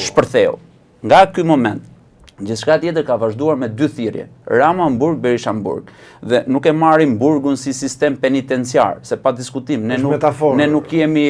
shpërtheu. Nga ky moment, gjithçka tjetër ka vazhduar me dy thirrje, Rama-Burg, Berisha-Burg. Dhe nuk e marrim Burgun si sistem penitenciar, se pa diskutim, ne nuk jemi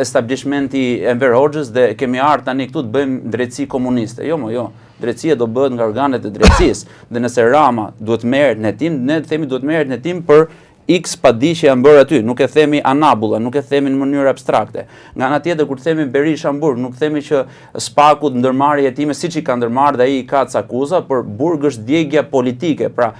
establishmenti Enver Hoxhës dhe kemi ardhur tani këtu të bëjmë drejtësi komuniste. Jo. Drejtësia do bëhet nga organet e drejtësisë. Dhe nëse Rama duhet merret në hetim, ne themi duhet merret në hetim për X padi që janë bërë aty, nuk e themi anabulla, nuk e themi në mënyrë abstrakte. Nga ana tjetër kur themi Berisha-Burg, nuk themi që Spaku ndërmarrë jetime siç i ka ndërmarrë dhe ai i ka akuza, por Burg është djegja politike. Pra,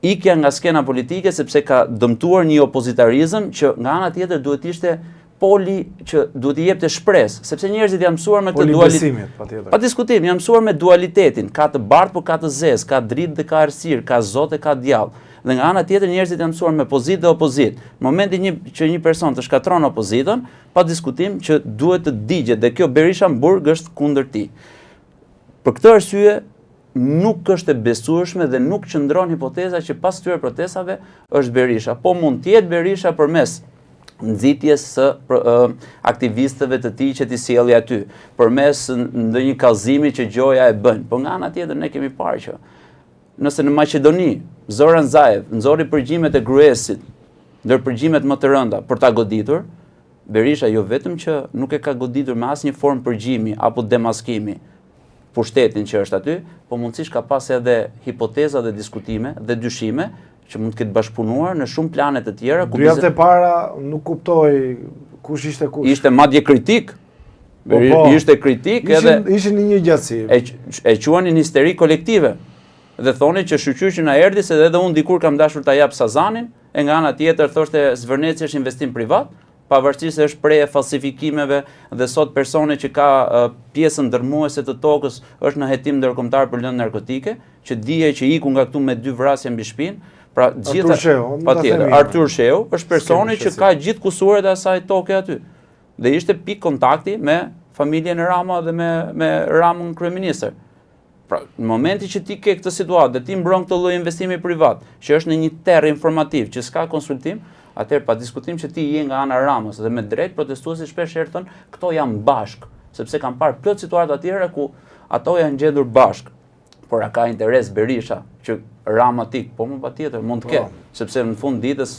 ikja nga skena politike sepse ka dëmtuar një opozitarizëm që nga ana tjetër duhet ishte poli që duhet i jepte shpresë, sepse njerëzit janë mësuar me këtë dualitet. Pa diskutim, janë mësuar me dualitetin, ka të bardhë por ka të zezë, ka dritë dhe ka errësirë, ka zot e ka djallë. Dhe nga ana tjetër njerëzit janë mësuar me pozitë dhe opozitë. Në momentin që një person të shkatron opozitën, pa diskutim që duhet të digjet dhe kjo Berisha-Burg është kundër tij. Për këtë arsye nuk është e besueshme dhe nuk qëndron hipoteza që pas këtyre protestave është Berisha. Po mund të jetë Berisha përmes nxitjes së aktivistëve të tij që t'i sjellë aty, përmes ndonjë kallëzimi që Gjoja e bën. Po nga ana tjetër ne kemi parë që nëse në Maqedoni Zoran Zaev nxorri përgjimet e Gruesit, ndër përgjimet më të rënda për ta goditur, Berisha jo vetëm që nuk e ka goditur me asnjë formë përgjimi apo demaskimi pushtetin që është aty, po mundësisht ka pas edhe hipoteza dhe diskutime dhe dyshime që mund të ketë bashkëpunuar në shumë plane të tjera. 2 javë e para nuk kuptoi kush ishte kush. Ishte madje kritik. Ishte kritik edhe ishin në një gjatësi. E quanin histeri kolektive. Dhe thoni që shqyqyqi na erdhi se edhe unë dikur kam dashur ta jap Sazanin, e nga ana tjetër thoshte Zvërneci është investim privat, pavarësisht se është prej e falsifikimeve dhe sot personi që ka pjesën ndërmuese të tokës është në hetim ndërkombëtar për lëndë narkotike, që dije që iku nga këtu me 2 vrasje mbi shtëpinë. Pra gjithë patjetër, Artur Sheu është personi që ka gjithë kusuret e asaj toke aty. Dhe ishte pik kontakti me familjen e Rama dhe me Ramën kryeministër. Pra, në momenti që ti ke këtë situatë dhe ti mbron këtë lloj investimi privat, që është në një terr informativ, që s'ka konsultim, atëherë pa diskutim që ti je nga ana e Ramës dhe me drejt protestuesit shpesh herë thon, këto janë bashk, sepse kanë parë plot situata të tjera ku ato janë gjendur bashk. Por a ka interes Berisha që Rama tik, po më patjetër mund të ketë, sepse në fund ditës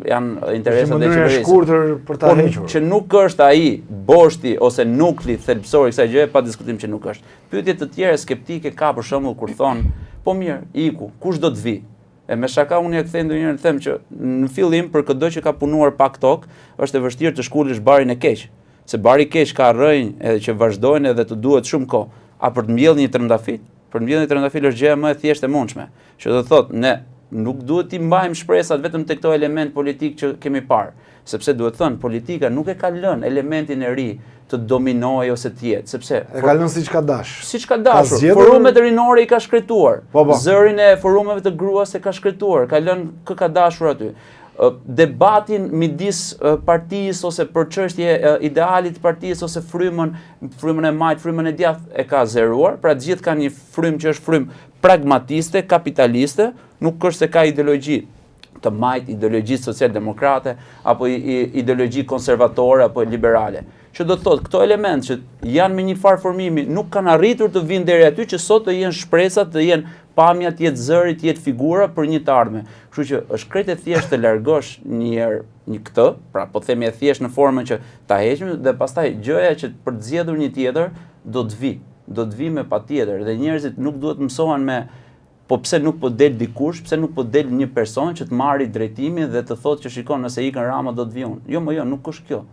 janë interesat e qeverisë. Shkurtër për ta hequr. Që nuk është ai boshti ose nukli thelbësor i kësaj gjëje, pa diskutim që nuk është. Pyetje të tjera skeptike ka për shembull kur thon, po mirë, iku, kush do të vi? E me shaka unë ja kthej ndonjëherë them që në fillim për çdo që ka punuar pak tok, është e vështirë të shkulësh barin e keq, se bari i keq ka rrënjë edhe që vazhdojnë edhe të duhet shumë kohë, a për të mbjellë një trëndafil? Për mbjelljen e trëndafil është gjëja më e thjeshtë e mundshme. Që do thotë ne nuk duhet t'i mbajmë shpresat vetëm tek këto element politik që kemi parë, sepse duhet thënë politika nuk e ka lënë elementin e ri të dominojë ose të jetë, sepse e ka lënë siç ka dashur. Siç ka dashur. Forumet rinore i ka shkretuar. Zërin e forumeve të gruas e ka shkretuar, ka lënë kë ka dashur aty. Debatin midis partisë ose për çështje idealit të partisë ose frymën e majt, frymën e djathtë e ka zeruar, pra gjithë kanë një frymë që është frymë pragmatiste, kapitaliste, nuk është se ka ideologji të majt, ideologji socialdemokrate apo ideologji konservatore apo liberale. Që do të thotë këto elementë që janë me një farë formimi nuk kanë arritur të vinë deri aty që sot të jenë shpresat, të jenë pamja, të jetë zëri, të jetë figura për një të ardhme. Kështu që është krejt e thjesht të largosh një këtë, pra po themi e thjesht në formën që ta heqim dhe pastaj gjëja që për të zgjedhur një tjetër do të vi me patjetër dhe njerëzit nuk duhet mësohen me po pse nuk po del dikush, pse nuk po del një person që të marrë drejtimin dhe të thotë që shikon nëse ikën Rama do të vi unë. Jo, nuk është kjo.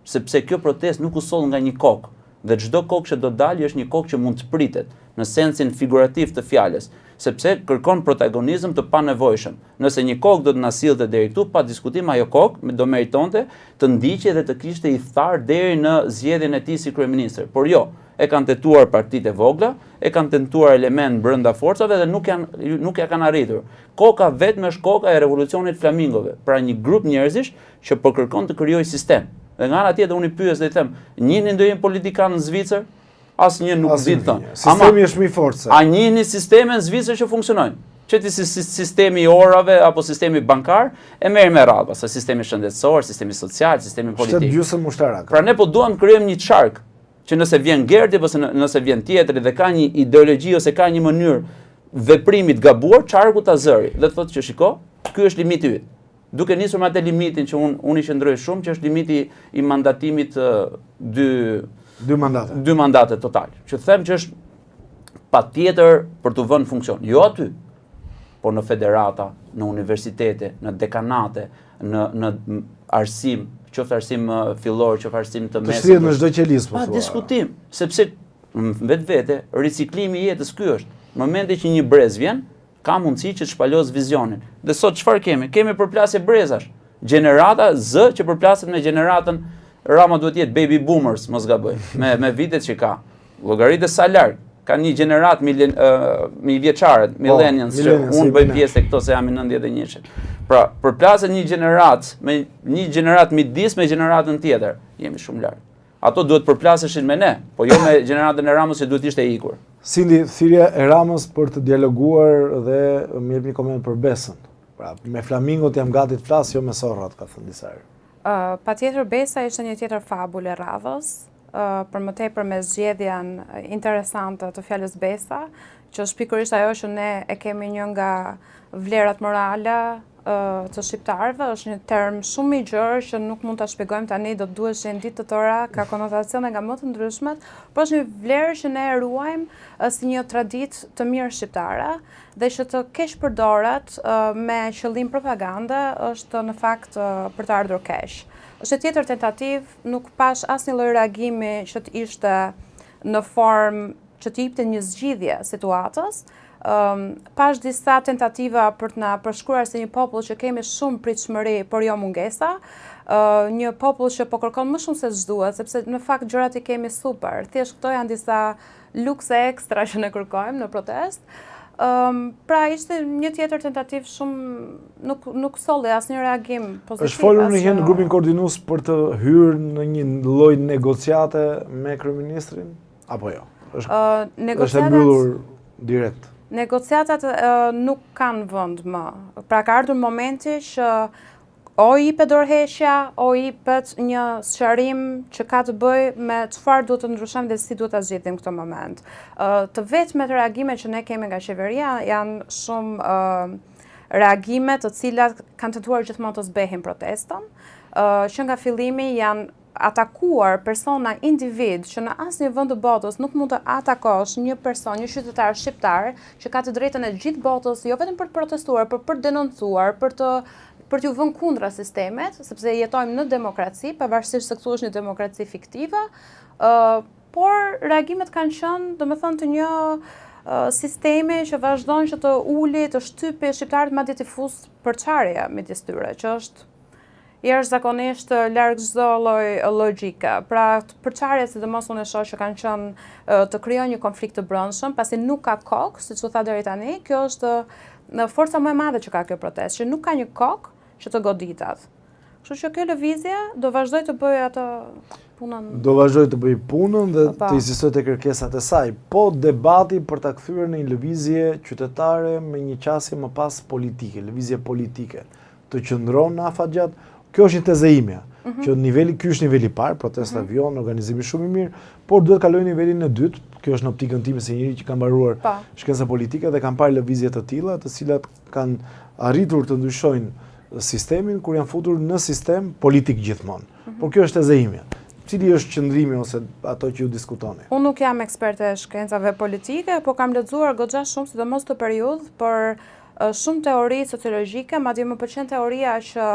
Sepse kjo protestë nuk u soll nga një kokë dhe çdo kokë që do dalë është një kokë që mund të pritet në sensin figurativ të fjalës, sepse kërkon protagonizëm të panevojshëm. Nëse një kokë do të na sillte deri këtu, pa diskutim ajo kokë do meritonte të ndiqej dhe të kishte i thar deri në zgjedhjen e tij si kryeministër. Por jo, e kanë tentuar partitë e vogla, e kanë tentuar element brenda forcave dhe nuk ja kanë arritur. Koka vetëm është koka e revolucionit flamingove, pra një grup njerëzish që po kërkon të krijojë sistem. Dhe nga ana tjetër unë i pyes dhe i them, njihni ndonjë politikan në Zvicër? Asnjë nuk di të thonë. Sistemi është më i fortë. A njihni sisteme në Zvicër që funksionojnë? Qëti sistemi i orave apo sistemi bankar e merr me radhë, sa sistemi shëndetësor, sistemi social, sistemi politik. Shtet gjysmë ushtarake. Pra ne po duam të krijojmë një çark që nëse vjen Gerti ose nëse vjen tjetri dhe ka një ideologji ose ka një mënyrë veprimit gabuar, çarku ta zëri dhe thotë që shiko, ky është limiti yt. Duke nisur me atë limitin që unë i qëndroj shumë, që është limiti i mandatimit dy mandate total. Që them që është patjetër për të vënë funksion, jo aty, por në federata, në universitete, në dekanate, në arsim, qoftë arsim fillor, qoftë arsim të mesëm. Të shtrihet në çdo qelis, po thua. Pa diskutim, sepse vetvete riciklimi i jetës ky është. Në momentin që një brez vjen, ka mundësi që të shpalos vizionin. Dhe sot çfarë kemi? Kemi përplasje brezash. Gjenerata Z që përplaset me gjeneratën, Rama duhet jetë baby boomers, mos gaboj, me vitet që ka. Llogaritë sa larg. Ka një gjenerat mijëvjeçare, millennials, që unë bëj pjesë e këto se jam i 91-shit. Pra, përplaset një gjenerat midis me gjeneratën tjetër, jemi shumë larg. Ato duhet përplaseshin me ne, po jo me gjeneratën e Ramës që duhet ishte ikur. Sindi, thirrja e Ramës për të dialoguar dhe më jep një koment për Besën. Pra, me flamingot jam gati të flas, jo me zorrat, ka thënë disa herë. Patjetër Besa ishte një tjetër fabulë e radhës, për më tepër me zgjedhjen interesante të fjalës Besa, që është pikërisht ajo që ne e kemi një nga vlerat morale të shqiptarëve, është një term shumë i gjerë që nuk mund ta shpjegojmë tani, do të duhet që në ditë të tëra ka konotacione nga më të ndryshmet, por është një vlerë që ne e ruajmë si një traditë të mirë shqiptare dhe që të keq përdoret me qëllim propagande është në fakt për të ardhur keq. Është tjetër tentativë, nuk pash asnjë lloj reagimi që të ishte në formë që të jepte një zgjidhje situatës. Pash disa tentativa për të na përshkruar si një popull që kemi shumë pritshmëri, por jo mungesa, një popull që po kërkon më shumë se ç'duhet, sepse në fakt gjërat i kemi super. Thjesht këto janë disa lukse ekstra që ne kërkojmë në protestë. Pra ishte një tjetër tentativë shumë nuk solli asnjë reagim pozitiv. Është folur në grupin koordinues për të hyrë në një lloj negociate me kryeministrin apo jo? Është e mbyllur direkt. Negociatat nuk kanë vend më. Pra ka ardhur momenti që o i jepet dorëheqja, o i jepet një sqarim që ka të bëjë me çfarë duhet të ndryshojmë dhe si duhet ta zgjidhim këtë moment. Të vetmet reagime që ne kemi nga qeveria janë shumë reagime të cilat kanë tentuar gjithmonë të zbehin protestën, që nga fillimi janë atakuar persona, individ, që në asnjë vend të botës nuk mund të atakosh një person, një qytetar shqiptar që ka të drejtën e gjithë botës, jo vetëm për të protestuar, por për të denoncuar, për t'u vënë kundra sistemet, sepse jetojmë në demokraci, pavarësisht se këtu është një demokraci fiktive, por reagimet kanë qenë, domethënë, të një sistemi që vazhdon që të uli, të shtypi shqiptarët madje të fusë përçarje midis tyre, që është jashtëzakonisht larg çdo lloj logjike. Pra, përçarjet sidomos unë e shoh që kanë qenë të krijojnë një konflikt të brendshëm, pasi nuk ka kokë, siç u tha deri tani, kjo është në forca më e madhe që ka kjo protestë, që nuk ka një kokë që të goditat. Kështu që kjo lëvizje do vazhdoj të bëjë atë punën. Do vazhdoj të bëjë punën dhe të insistoj te kërkesat e saj. Po debati për ta kthyer në një lëvizje qytetare me një qasje më pas politike, lëvizje politike, të qëndron në afatgjat. Kjo është një tezë imja, që ky është niveli i parë, protesta avion, organizimi shumë i mirë, por duhet kaloj nivelin e dytë, kjo është në optikën time se njëri që ka mbaruar shkenca politike dhe kanë parë lëvizje të tilla, të cilat kanë arritur të ndryshojnë sistemin kur janë futur në sistem politik gjithmonë. Por kjo është tezë imja. Cili është qëndrimi ose ato që ju diskutoni? Unë nuk jam eksperte e shkencave politike, por kam lexuar goxha shumë, sidomos të periudhë, për shumë teori sociologjike, madje më pëlqen teoria që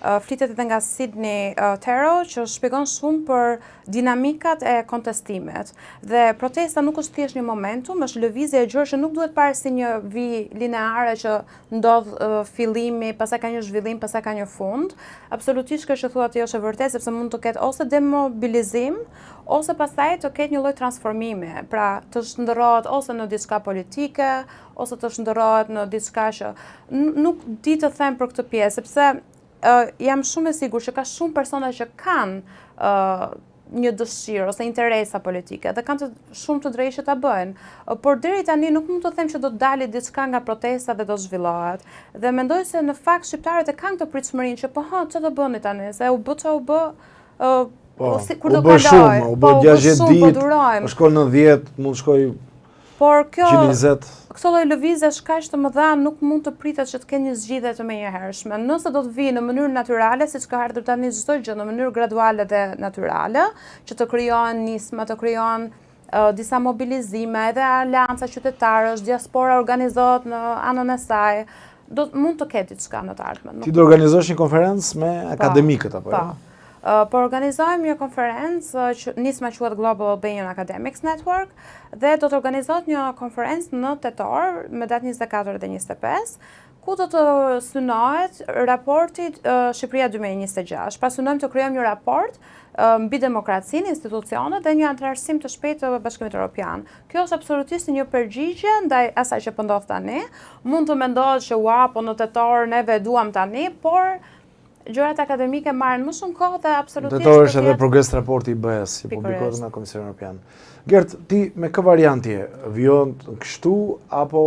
flitet edhe nga Sidney Terrell, që shpjegon shumë për dinamikat e kontestimit. Dhe protesta nuk është thjesht një momentum, është lëvizje e gjerë që nuk duhet parë si një vijë lineare që ndodh fillimi, pastaj ka një zhvillim, pastaj ka një fund. Absolutisht kjo që thuat jo është e vërtetë, sepse mund të ketë ose demobilizim, ose pastaj të ketë një lloj transformimi. Pra, të shndërrohet ose në diçka politike, ose të shndërrohet në diçka që nuk di të them për këtë pjesë, sepse jam shumë e sigurt që ka shumë persona që kanë një dëshirë ose interesa politike dhe kanë shumë të drejtë që ta bëjnë. Por deri tani nuk mund të them që do të dalë diçka nga protesta dhe do të zhvillohet. Dhe mendoj se në fakt shqiptarët e kanë këtë pritshmërinë që po çfarë do bëni tani, se u bë çfarë u bë, kur do kaloj, u bë 60 ditë, durojmë. shkoj 90, mund shkoj Por kjo 120. Këto lloj lëvizjesh kaq të mëdha nuk mund të pritet që të kenë një zgjidhje të menjëhershme. Nëse do të vijë në mënyrë natyrale, siç ka ardhur tani çdo gjë në mënyrë graduale dhe natyrale, që të krijohen nisma, të krijohen disa mobilizime, edhe aleanca qytetarësh, diaspora organizohet në anën e saj, mund të ketë diçka në të ardhmen. Ti do organizosh një konferencë me akademikët apo jo? Po organizojmë një konferencë që nisma quhet Global Albanian Academics Network dhe do të organizohet një konferencë në tetor me datë 24 dhe 25, ku do të synohet raporti Shqipëria 2026. Pra synojmë të krijojmë një raport mbi demokracinë, institucionet dhe një antarësim të shpejtë të Bashkimit Evropian. Kjo është absolutisht një përgjigje ndaj asaj që po ndodh tani. Mund të mendohet që po në tetor neve duam tani, por gjërat akademike marrin më shumë kohë dhe absolutisht. Tetor është edhe progres raporti i BE-s, që publikohet nga Komisioni Evropian. Gert, ti me kë varianti je? Vijon kështu apo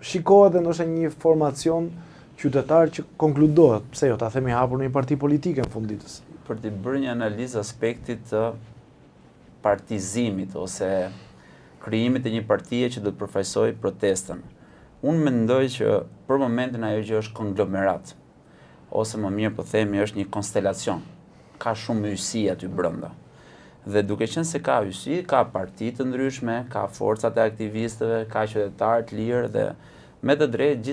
shikohet dhe ndoshta një formacion qytetar që konkludohet, pse jo, ta themi hapur në një parti politike në fund ditës? Për të bërë një analizë aspektit të partizimit ose krijimit të një partie që do të përfaqësojë protestën. Unë mendoj që për momentin ajo që është konglomerat, ose më mirë po themi është një konstelacion. Ka shumë ysi aty brenda. Dhe duke qenë se ka ysi, ka parti të ndryshme, ka forcat e aktivistëve, ka qytetarë të lirë dhe me të drejtë